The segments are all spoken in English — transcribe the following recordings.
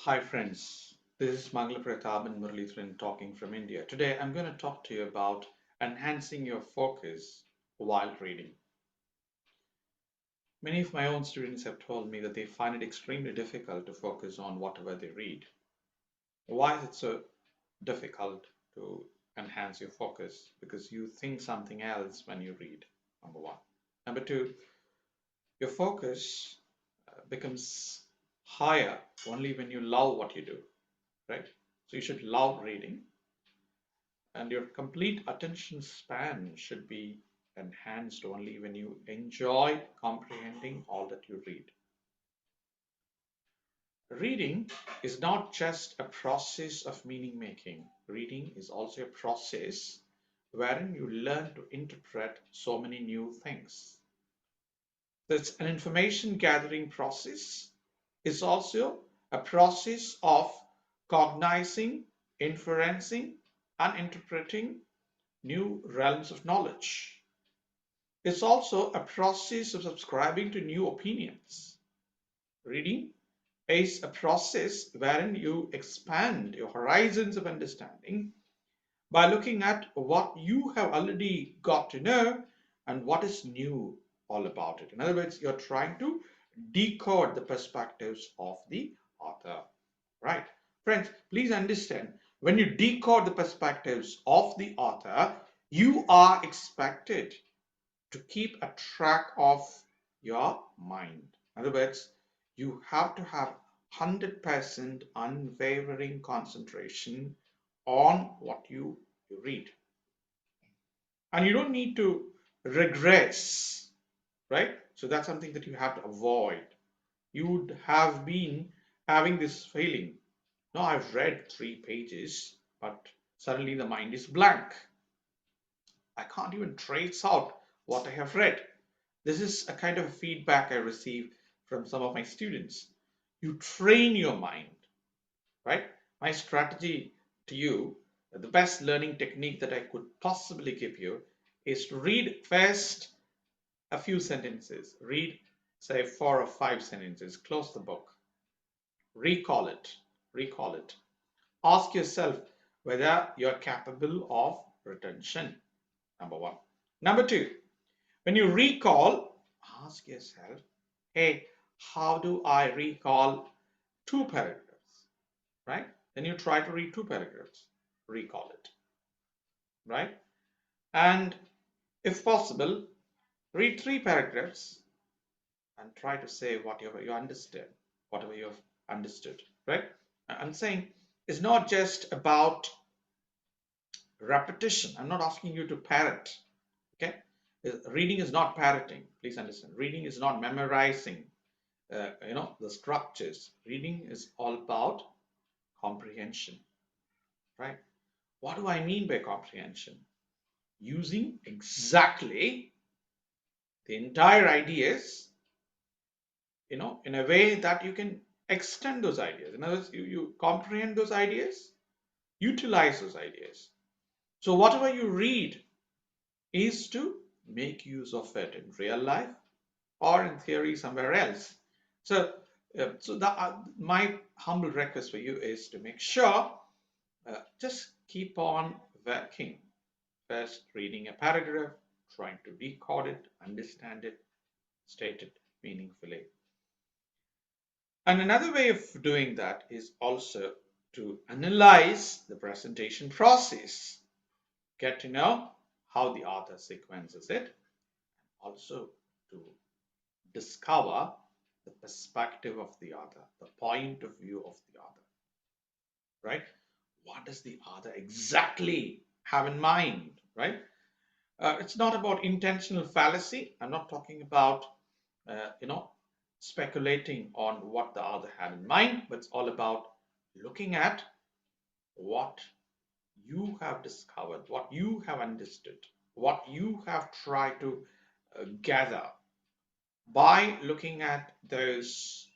Hi friends, this is Mangal and Muralitharan talking from India. Today I'm going to talk to you about enhancing your focus while reading. Many of my own students have told me that they find it extremely difficult to focus on whatever they read. Why is it so difficult to enhance your focus? Because you think something else when you read, number one. Number two, your focus becomes higher only when you love what you do, right? So you should love reading, and your complete attention span should be enhanced only when you enjoy comprehending all that you read. Reading is not just a process of meaning making. Reading is also a process wherein you learn to interpret so many new things. So it's an information gathering process. It's also a process of cognizing, inferencing, and interpreting new realms of knowledge. It's also a process of subscribing to new opinions. Reading is a process wherein you expand your horizons of understanding by looking at what you have already got to know and what is new all about it. In other words, you're trying to decode the perspectives of the author. Right? Friends, please understand, when you decode the perspectives of the author, you are expected to keep a track of your mind. In other words, you have to have 100% unwavering concentration on what you read. And you don't need to regress, right? So that's something that you have to avoid. You would have been having this feeling. No, I've read 3 pages, but suddenly the mind is blank. I can't even trace out what I have read. This is a kind of feedback I receive from some of my students. You train your mind, right? My strategy to you, the best learning technique that I could possibly give you is to read first a few sentences. Read, say, 4 or 5 sentences. Close the book. Recall it. Recall it. Ask yourself whether you're capable of retention. Number one. Number two, when you recall, ask yourself, hey, how do I recall 2 paragraphs? Right? Then you try to read 2 paragraphs. Recall it. Right? And if possible, read 3 paragraphs and try to say whatever you understand, whatever you have understood. Right? I'm saying it's not just about repetition. I'm not asking you to parrot. Okay? Reading is not parroting. Please understand. Reading is not memorizing. The structures. Reading is all about comprehension. Right? What do I mean by comprehension? Using exactly the entire ideas, in a way that you can extend those ideas. In other words, you comprehend those ideas, utilize those ideas. So whatever you read is to make use of it in real life or in theory somewhere else. So my humble request for you is to make sure, just keep on working. First, reading a paragraph, trying to decode it, understand it, state it meaningfully. And another way of doing that is also to analyze the presentation process, get to know how the author sequences it, also to discover the perspective of the author, the point of view of the author, right? What does the author exactly have in mind, right? It's not about intentional fallacy. I'm not talking about, uh, you know, speculating on what the author had in mind, but it's all about looking at what you have discovered, what you have understood, what you have tried to gather by looking at those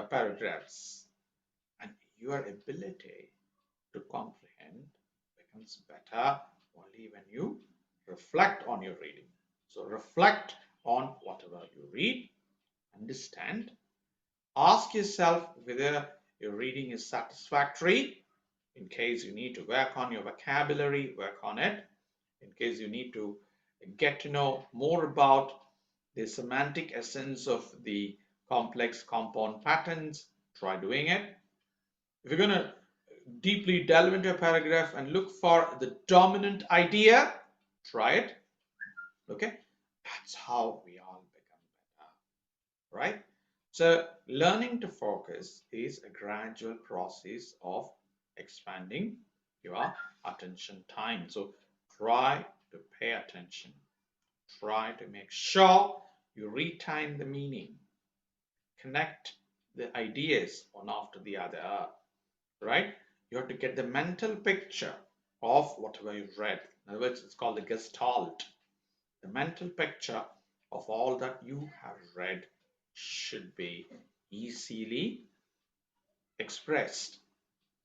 paragraphs, and your ability to comprehend becomes better only when you reflect on your reading. So reflect on whatever you read, understand, ask yourself whether your reading is satisfactory. In case you need to work on your vocabulary, work on it. In case you need to get to know more about the semantic essence of the complex compound patterns, try doing it. If you're going to deeply delve into a paragraph and look for the dominant idea, try it. Okay, that's how we all become better, right? So learning to focus is a gradual process of expanding your attention time. So try to pay attention. Try to make sure you retain the meaning. Connect the ideas one after the other, right? You have to get the mental picture of whatever you've read. In other words, it's called the gestalt. The mental picture of all that you have read should be easily expressed.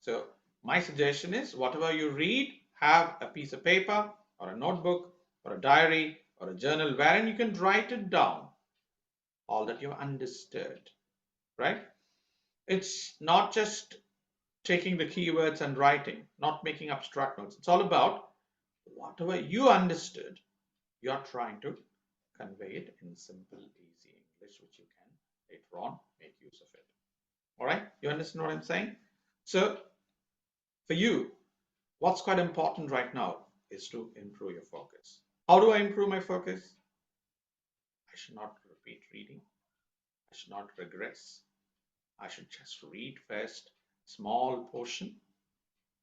So my suggestion is whatever you read, have a piece of paper or a notebook or a diary or a journal wherein you can write it down, all that you understood, right? It's not just taking the keywords and writing, not making abstract notes. It's all about whatever you understood, you're trying to convey it in simple, easy English, which you can later on make use of it. All right, you understand what I'm saying? So for you, what's quite important right now is to improve your focus. How do I improve my focus? I should not repeat reading. I should not regress. I should just read first, small portion,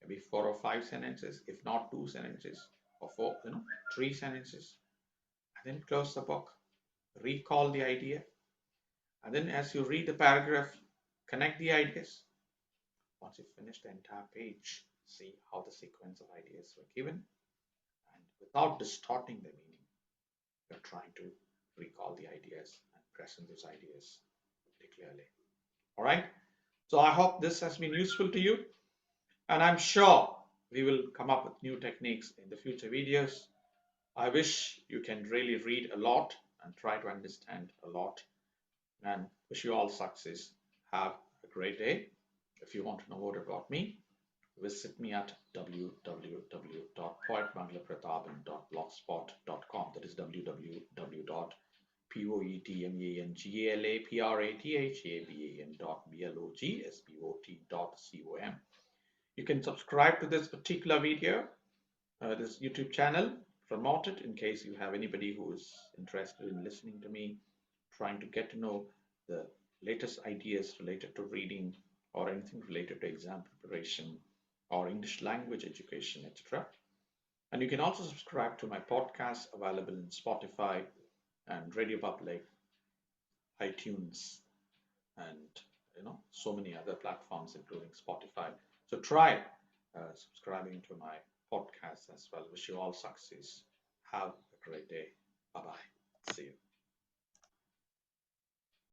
maybe 4 or 5 sentences, if not 2 sentences, or four, 3 sentences, and then close the book, recall the idea, and then as you read the paragraph, connect the ideas. Once you finish the entire page, see how the sequence of ideas were given, and without distorting the meaning, you're trying to recall the ideas and present those ideas pretty clearly. All right. So I hope this has been useful to you, and I'm sure we will come up with new techniques in the future videos. I wish you can really read a lot and try to understand a lot, and wish you all success. Have a great day. If you want to know more about me, visit me at www.poetmangalapratapan.blogspot.com. That is www.poetmangalapratapan.blogspot.com. You can subscribe to this particular video, this YouTube channel, promote it in case you have anybody who is interested in listening to me, trying to get to know the latest ideas related to reading or anything related to exam preparation or English language education, etc. And you can also subscribe to my podcast available in Spotify and Radio Public, iTunes, and so many other platforms, including Spotify. So try subscribing to my podcast as well. Wish you all success. Have a great day. Bye bye. See you.